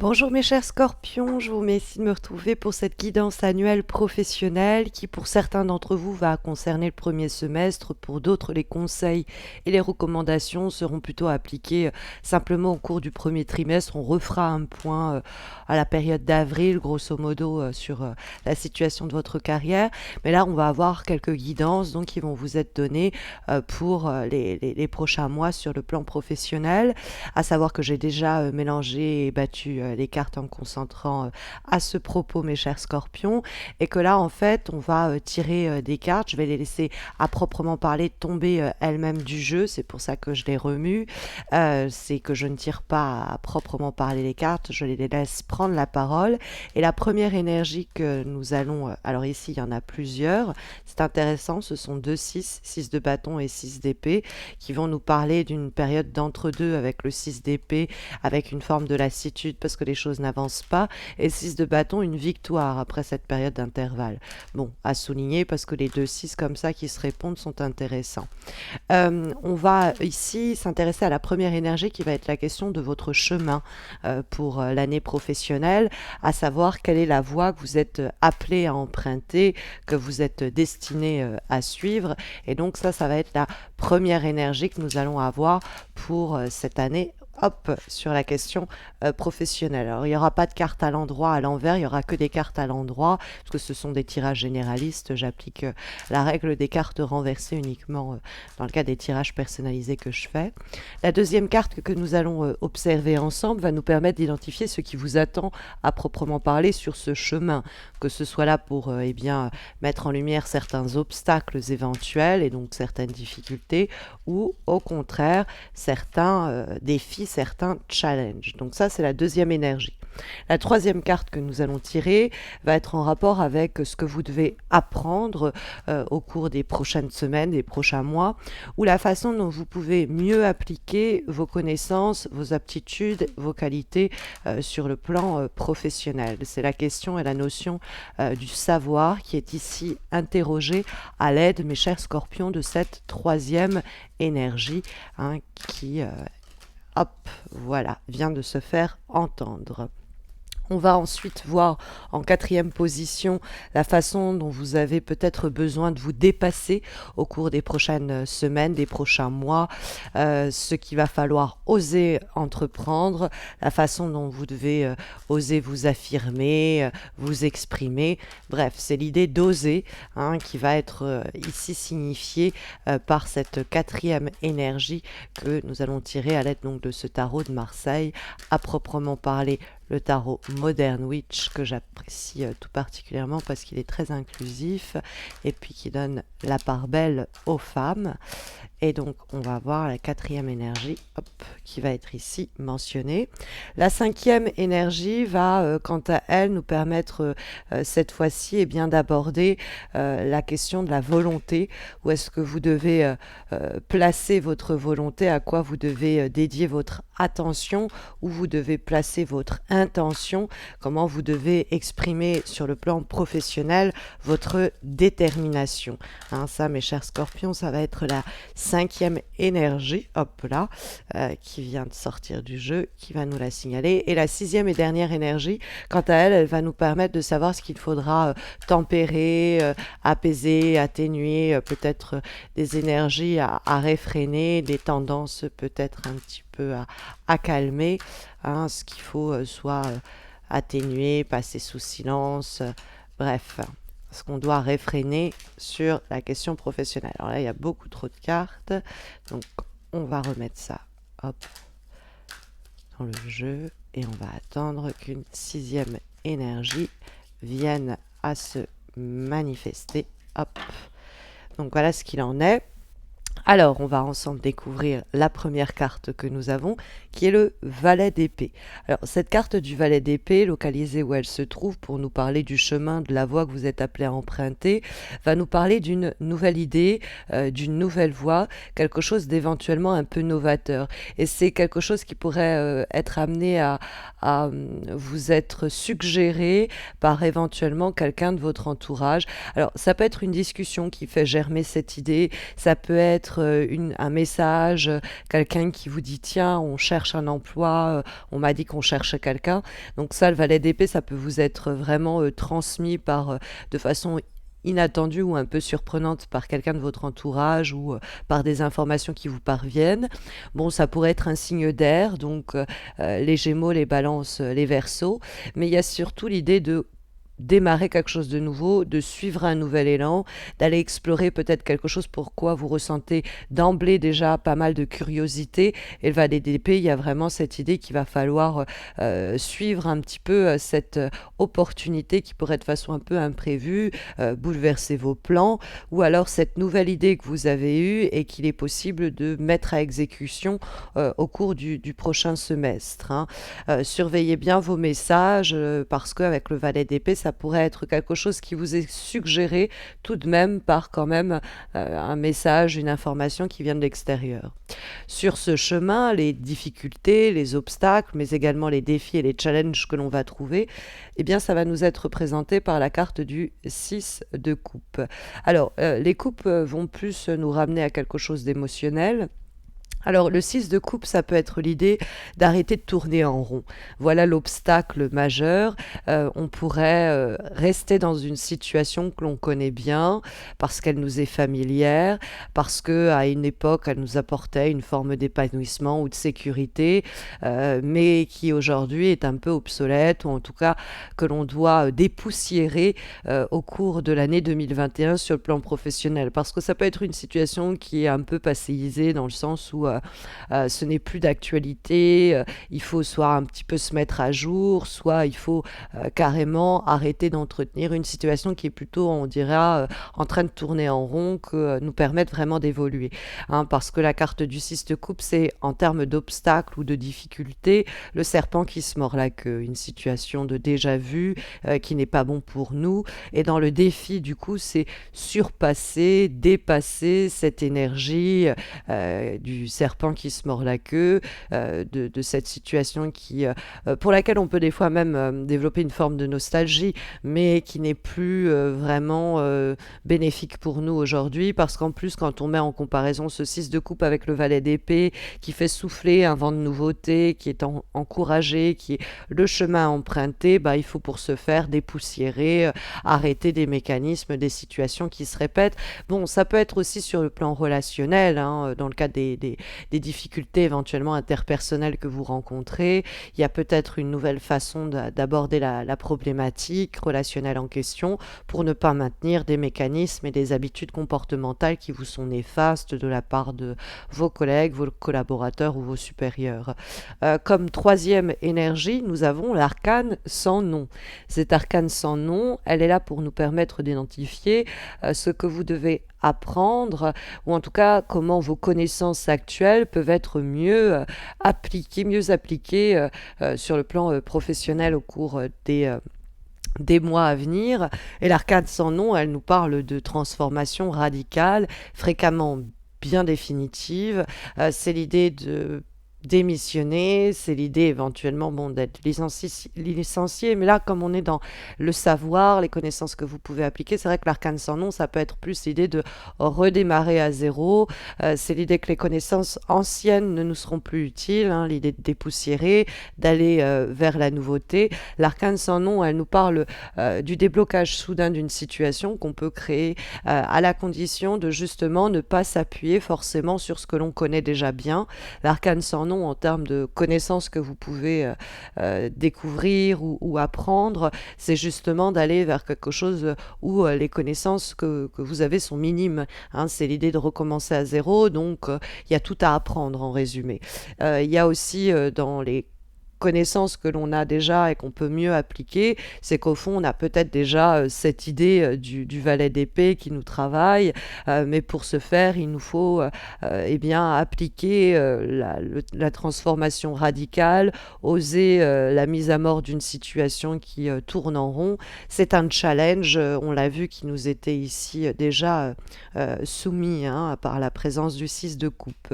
Bonjour mes chers scorpions, je vous remercie de me retrouver pour cette guidance annuelle professionnelle qui pour certains d'entre vous va concerner le premier semestre, pour d'autres les conseils et les recommandations seront plutôt appliqués simplement au cours du premier trimestre. On refera un point à la période d'avril grosso modo sur la situation de votre carrière, mais là on va avoir quelques guidances donc qui vont vous être données pour les prochains mois sur le plan professionnel, à savoir que j'ai déjà mélangé et battu les cartes en me concentrant à ce propos, mes chers scorpions, et que là, en fait, on va tirer des cartes. Je vais les laisser à proprement parler tomber elles-mêmes du jeu. C'est pour ça que je les remue. C'est que je ne tire pas à proprement parler les cartes. Je les laisse prendre la parole. Et la première énergie que nous allons... alors ici, il y en a plusieurs. C'est intéressant. Ce sont 2 6, 6 de bâton et 6 d'épée, qui vont nous parler d'une période d'entre-deux avec le 6 d'épée, avec une forme de lassitude parce que les choses n'avancent pas, et le 6 de bâton, une victoire après cette période d'intervalle. Bon, à souligner parce que les 2 6 comme ça qui se répondent sont intéressants. On va ici s'intéresser à la première énergie qui va être la question de votre chemin pour l'année professionnelle, à savoir quelle est la voie que vous êtes appelé à emprunter, que vous êtes destiné à suivre, et donc ça va être la première énergie que nous allons avoir pour cette année. Hop, sur la question professionnelle. Alors, il n'y aura pas de cartes à l'endroit, à l'envers, il n'y aura que des cartes à l'endroit, parce que ce sont des tirages généralistes. J'applique la règle des cartes renversées uniquement dans le cas des tirages personnalisés que je fais. La deuxième carte que nous allons observer ensemble va nous permettre d'identifier ce qui vous attend à proprement parler sur ce chemin, que ce soit là pour eh bien, mettre en lumière certains obstacles éventuels et donc certaines difficultés, ou au contraire certains défis, certains challenges. Donc ça, c'est la deuxième énergie. La troisième carte que nous allons tirer va être en rapport avec ce que vous devez apprendre au cours des prochaines semaines, des prochains mois, ou la façon dont vous pouvez mieux appliquer vos connaissances, vos aptitudes, vos qualités sur le plan professionnel. C'est la question et la notion du savoir qui est ici interrogée à l'aide, mes chers scorpions, de cette troisième énergie qui hop, voilà, vient de se faire entendre. On va ensuite voir en quatrième position la façon dont vous avez peut-être besoin de vous dépasser au cours des prochaines semaines, des prochains mois, ce qu'il va falloir oser entreprendre, la façon dont vous devez oser vous affirmer, vous exprimer. Bref, c'est l'idée d'oser qui va être ici signifiée par cette quatrième énergie que nous allons tirer à l'aide donc de ce tarot de Marseille, à proprement parler le tarot Modern Witch, que j'apprécie tout particulièrement parce qu'il est très inclusif et puis qui donne la part belle aux femmes. Et donc, on va voir la quatrième énergie qui va être ici mentionnée. La cinquième énergie va, quant à elle, nous permettre cette fois-ci d'aborder la question de la volonté. Où est-ce que vous devez placer votre volonté, à quoi vous devez dédier votre attention, où vous devez placer votre intention, comment vous devez exprimer sur le plan professionnel votre détermination. Ça, mes chers scorpions, ça va être la cinquième énergie, qui vient de sortir du jeu, qui va nous la signaler. Et la sixième et dernière énergie, quant à elle, elle va nous permettre de savoir ce qu'il faudra tempérer, apaiser, atténuer, peut-être des énergies à réfréner, des tendances peut-être un petit peu à calmer, ce qu'il faut soit atténuer, passer sous silence, bref, ce qu'on doit réfréner sur la question professionnelle. Alors là, il y a beaucoup trop de cartes, donc on va remettre ça dans le jeu et on va attendre qu'une sixième énergie vienne à se manifester. Donc voilà ce qu'il en est. Alors, on va ensemble découvrir la première carte que nous avons, qui est le valet d'épée. Alors, cette carte du valet d'épée, localisée où elle se trouve pour nous parler du chemin, de la voie que vous êtes appelé à emprunter, va nous parler d'une nouvelle idée, d'une nouvelle voie, quelque chose d'éventuellement un peu novateur. Et c'est quelque chose qui pourrait être amené à vous être suggéré par éventuellement quelqu'un de votre entourage. Alors, ça peut être une discussion qui fait germer cette idée, ça peut être être un message, quelqu'un qui vous dit tiens, on cherche un emploi, on m'a dit qu'on cherche quelqu'un. Donc ça, le valet d'épée, ça peut vous être vraiment transmis de façon inattendue ou un peu surprenante par quelqu'un de votre entourage ou par des informations qui vous parviennent. Bon, ça pourrait être un signe d'air, donc les Gémeaux, les Balances, les Verseaux, mais il y a surtout l'idée de démarrer quelque chose de nouveau, de suivre un nouvel élan, d'aller explorer peut-être quelque chose pour quoi vous ressentez d'emblée déjà pas mal de curiosité. Et le valet d'épée, il y a vraiment cette idée qu'il va falloir suivre un petit peu cette opportunité qui pourrait de façon un peu imprévue bouleverser vos plans, ou alors cette nouvelle idée que vous avez eue et qu'il est possible de mettre à exécution au cours du prochain semestre, hein. Surveillez bien vos messages parce qu'avec le valet d'épée, ça pourrait être quelque chose qui vous est suggéré tout de même par quand même un message, une information qui vient de l'extérieur. Sur ce chemin, les difficultés, les obstacles, mais également les défis et les challenges que l'on va trouver, eh bien, ça va nous être présenté par la carte du 6 de coupe. Alors, les coupes vont plus nous ramener à quelque chose d'émotionnel. Alors, le 6 de coupe, ça peut être l'idée d'arrêter de tourner en rond. Voilà l'obstacle majeur. On pourrait rester dans une situation que l'on connaît bien parce qu'elle nous est familière, parce qu'à une époque, elle nous apportait une forme d'épanouissement ou de sécurité, mais qui aujourd'hui est un peu obsolète, ou en tout cas que l'on doit dépoussiérer au cours de l'année 2021 sur le plan professionnel. Parce que ça peut être une situation qui est un peu passéisée dans le sens où ce n'est plus d'actualité, il faut soit un petit peu se mettre à jour, soit il faut carrément arrêter d'entretenir une situation qui est plutôt, on dirait, en train de tourner en rond que nous permettre vraiment d'évoluer, hein, parce que la carte du 6 de coupe, c'est en termes d'obstacles ou de difficultés, le serpent qui se mord la queue, une situation de déjà vu qui n'est pas bon pour nous, et dans le défi du coup, c'est surpasser, dépasser cette énergie du serpent qui se mord la queue, de cette situation pour laquelle on peut des fois même développer une forme de nostalgie, mais qui n'est plus vraiment bénéfique pour nous aujourd'hui, parce qu'en plus, quand on met en comparaison ce 6 de coupe avec le valet d'épée, qui fait souffler un vent de nouveauté, qui est encouragé, qui est le chemin à emprunter, bah, il faut pour ce faire dépoussiérer, arrêter des mécanismes, des situations qui se répètent. Bon, ça peut être aussi sur le plan relationnel, hein, dans le cadre des difficultés éventuellement interpersonnelles que vous rencontrez. Il y a peut-être une nouvelle façon d'aborder la problématique relationnelle en question pour ne pas maintenir des mécanismes et des habitudes comportementales qui vous sont néfastes de la part de vos collègues, vos collaborateurs ou vos supérieurs. Comme troisième énergie, nous avons l'arcane sans nom. Cette arcane sans nom, elle est là pour nous permettre d'identifier ce que vous devez apprendre, ou en tout cas comment vos connaissances actuelles peuvent être mieux appliquées sur le plan professionnel au cours des mois à venir. Et l'arcane sans nom, elle nous parle de transformation radicale, fréquemment bien définitive. C'est l'idée de démissionner, c'est l'idée éventuellement d'être licencié, mais là comme on est dans le savoir, les connaissances que vous pouvez appliquer, c'est vrai que l'arcane sans nom, ça peut être plus l'idée de redémarrer à zéro, c'est l'idée que les connaissances anciennes ne nous seront plus utiles, hein, l'idée de dépoussiérer, d'aller vers la nouveauté. L'arcane sans nom, elle nous parle du déblocage soudain d'une situation qu'on peut créer à la condition de justement ne pas s'appuyer forcément sur ce que l'on connaît déjà bien. L'arcane sans nom, en termes de connaissances que vous pouvez découvrir ou apprendre, c'est justement d'aller vers quelque chose où les connaissances que vous avez sont minimes, hein. C'est l'idée de recommencer à zéro, donc il y a tout à apprendre en résumé. Il y a aussi dans les connaissances que l'on a déjà et qu'on peut mieux appliquer, c'est qu'au fond, on a peut-être déjà cette idée du valet d'épée qui nous travaille, mais pour ce faire, il nous faut eh bien, appliquer la transformation radicale, oser la mise à mort d'une situation qui tourne en rond. C'est un challenge, on l'a vu, qui nous était ici déjà soumis, hein, par la présence du 6 de coupe.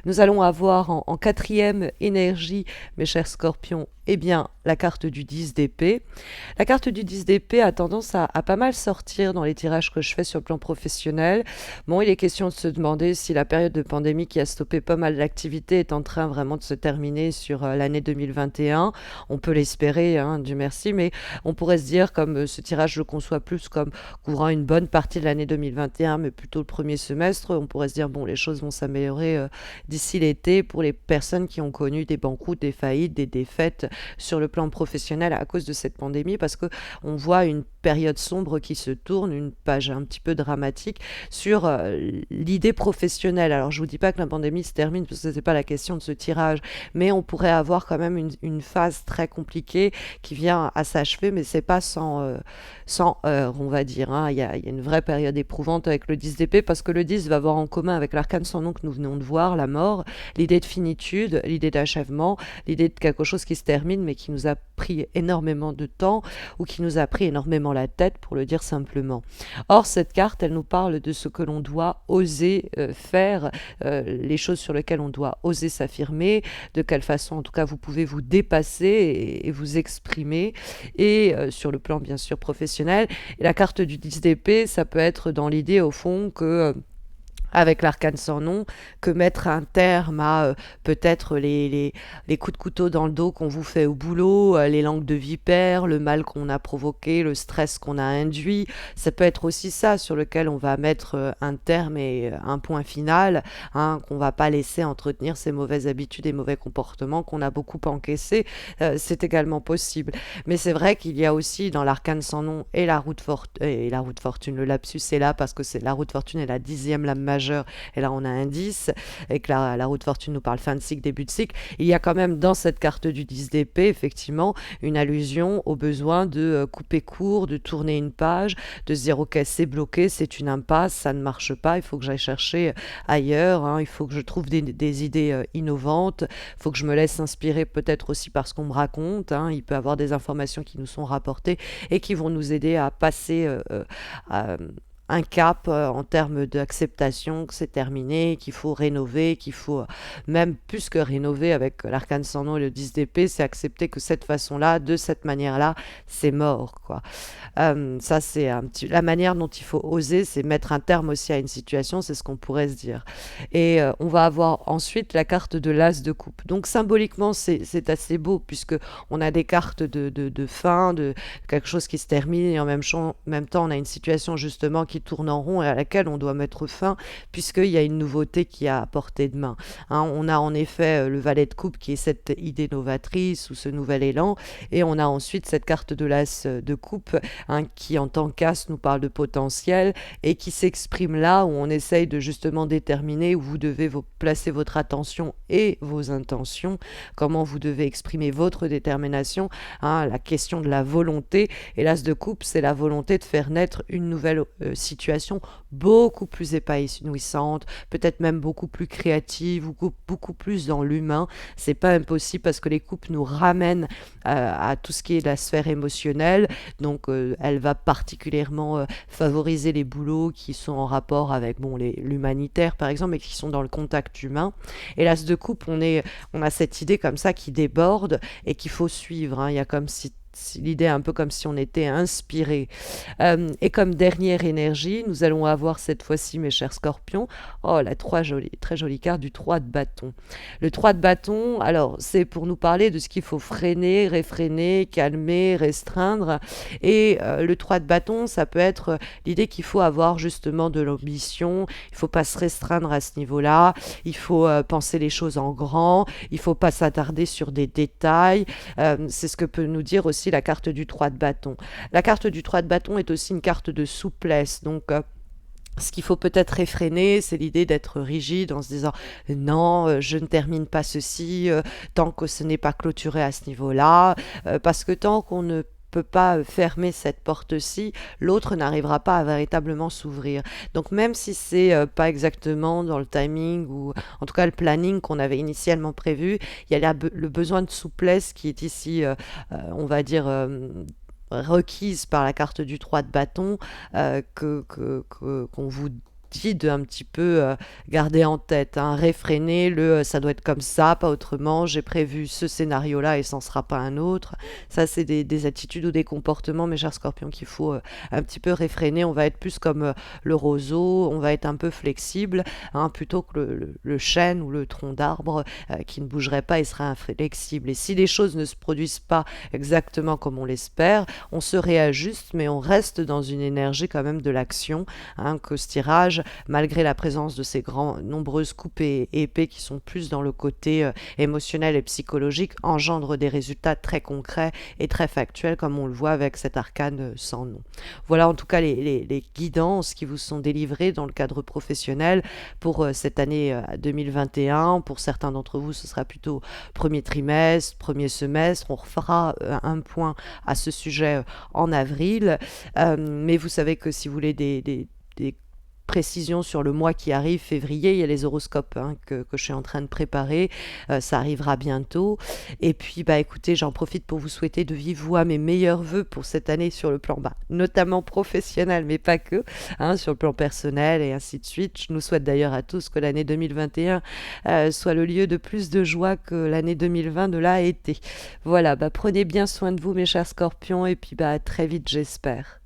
Nous allons avoir en quatrième énergie, mes chers scorpions, Scorpion, eh bien, la carte du 10 d'épée. La carte du 10 d'épée a tendance à pas mal sortir dans les tirages que je fais sur le plan professionnel. Bon, il est question de se demander si la période de pandémie qui a stoppé pas mal d'activités est en train vraiment de se terminer sur l'année 2021. On peut l'espérer, hein, Dieu merci, mais on pourrait se dire, comme ce tirage je le conçois plus comme couvrant une bonne partie de l'année 2021, mais plutôt le premier semestre, on pourrait se dire, bon, les choses vont s'améliorer d'ici l'été pour les personnes qui ont connu des banqueroutes, des faillites, des défaites sur le plan professionnel à cause de cette pandémie, parce que on voit une période sombre qui se tourne, une page un petit peu dramatique sur l'idée professionnelle. Alors je vous dis pas que la pandémie se termine, parce que ce n'est pas la question de ce tirage, mais on pourrait avoir quand même une phase très compliquée qui vient à s'achever, mais c'est pas sans heurts, on va dire, hein. Il y a une vraie période éprouvante avec le 10 d'épée, parce que le 10 va avoir en commun avec l'arcane sans nom que nous venons de voir, la mort, l'idée de finitude, l'idée d'achèvement, l'idée de quelque chose qui se termine, mais qui nous a pris énormément de temps, ou qui nous a pris énormément la tête, pour le dire simplement. Or, cette carte, elle nous parle de ce que l'on doit oser faire, les choses sur lesquelles on doit oser s'affirmer, de quelle façon, en tout cas, vous pouvez vous dépasser et vous exprimer, et sur le plan, bien sûr, professionnel. Et la carte du 10 d'épée, ça peut être dans l'idée, au fond, que avec l'arcane sans nom, que mettre un terme à peut-être les coups de couteau dans le dos qu'on vous fait au boulot, les langues de vipère, le mal qu'on a provoqué, le stress qu'on a induit. Ça peut être aussi ça sur lequel on va mettre un terme et un point final, hein, qu'on va pas laisser entretenir ces mauvaises habitudes et mauvais comportements qu'on a beaucoup encaissés. C'est également possible. Mais c'est vrai qu'il y a aussi dans l'arcane sans nom et la roue de fortune, le lapsus est là parce que c'est la roue de fortune est la 10e lame majeure, et là on a un 10, et que la roue de fortune nous parle fin de cycle, début de cycle. Il y a quand même dans cette carte du 10 d'épée, effectivement, une allusion au besoin de couper court, de tourner une page, de se dire ok, c'est bloqué, c'est une impasse, ça ne marche pas, il faut que j'aille chercher ailleurs, hein, il faut que je trouve des idées innovantes, il faut que je me laisse inspirer peut-être aussi par ce qu'on me raconte, hein. Il peut y avoir des informations qui nous sont rapportées et qui vont nous aider à passer à un cap en termes d'acceptation que c'est terminé, qu'il faut rénover, qu'il faut même plus que rénover avec l'arcane sans nom et le 10 d'épée, c'est accepter que cette façon-là, de cette manière-là, c'est mort, quoi. Ça, c'est la manière dont il faut oser, c'est mettre un terme aussi à une situation, c'est ce qu'on pourrait se dire. Et on va avoir ensuite la carte de l'as de coupe. Donc symboliquement, c'est assez beau, puisque on a des cartes de fin, de quelque chose qui se termine, et en même temps, on a une situation justement qui tourne en rond et à laquelle on doit mettre fin, puisqu'il y a une nouveauté qui est à portée de main, hein. On a en effet le valet de coupe qui est cette idée novatrice ou ce nouvel élan, et on a ensuite cette carte de l'as de coupe, hein, qui en tant qu'as nous parle de potentiel et qui s'exprime là où on essaye de justement déterminer où vous devez placer votre attention et vos intentions, comment vous devez exprimer votre détermination, hein, la question de la volonté. Et l'as de coupe, c'est la volonté de faire naître une nouvelle situation beaucoup plus épanouissante, peut-être même beaucoup plus créative ou beaucoup plus dans l'humain. C'est pas impossible parce que les coupes nous ramènent à tout ce qui est la sphère émotionnelle, donc elle va particulièrement favoriser les boulots qui sont en rapport avec l'humanitaire par exemple, mais qui sont dans le contact humain. Et l'as de coupe, on a cette idée comme ça qui déborde et qu'il faut suivre, hein. Il y a comme si l'idée un peu comme si on était inspiré. Et comme dernière énergie, nous allons avoir cette fois-ci, mes chers scorpions, la très jolie carte du 3 de bâton. Le 3 de bâton, alors c'est pour nous parler de ce qu'il faut freiner, réfréner, calmer, restreindre. Et le 3 de bâton, ça peut être l'idée qu'il faut avoir justement de l'ambition, il ne faut pas se restreindre à ce niveau-là, il faut penser les choses en grand, il ne faut pas s'attarder sur des détails. C'est ce que peut nous dire aussi la carte du 3 de bâton. La carte du 3 de bâton est aussi une carte de souplesse, donc ce qu'il faut peut-être réfréner, c'est l'idée d'être rigide en se disant non, je ne termine pas ceci tant que ce n'est pas clôturé à ce niveau-là, parce que tant qu'on ne peut pas fermer cette porte-ci, l'autre n'arrivera pas à véritablement s'ouvrir. Donc même si c'est pas exactement dans le timing ou en tout cas le planning qu'on avait initialement prévu, il y a le besoin de souplesse qui est ici, on va dire, requise par la carte du 3 de bâton, qu'on vous gentil de un petit peu garder en tête, hein, réfréner ça doit être comme ça, pas autrement, j'ai prévu ce scénario-là et ça n'en sera pas un autre. Ça, c'est des attitudes ou des comportements, mes chers scorpions, qu'il faut un petit peu réfréner. On va être plus comme le roseau, on va être un peu flexible, hein, plutôt que le chêne ou le tronc d'arbre qui ne bougerait pas et serait inflexible. Et si les choses ne se produisent pas exactement comme on l'espère, on se réajuste, mais on reste dans une énergie quand même de l'action, hein, que ce tirage, malgré la présence de ces nombreuses coupes et épées qui sont plus dans le côté émotionnel et psychologique, engendre des résultats très concrets et très factuels, comme on le voit avec cet arcane sans nom. Voilà en tout cas les guidances qui vous sont délivrées dans le cadre professionnel pour cette année 2021. Pour certains d'entre vous, ce sera plutôt premier trimestre, premier semestre. On refera un point à ce sujet en avril. Mais vous savez que si vous voulez des précisions sur le mois qui arrive, février, il y a les horoscopes, hein, que je suis en train de préparer, ça arrivera bientôt. Et puis bah écoutez, j'en profite pour vous souhaiter de vive voix mes meilleurs vœux pour cette année sur le plan notamment professionnel, mais pas que, hein, sur le plan personnel et ainsi de suite. Je nous souhaite d'ailleurs à tous que l'année 2021 soit le lieu de plus de joie que l'année 2020 ne l'a été. Voilà, bah prenez bien soin de vous mes chers scorpions et puis bah à très vite j'espère.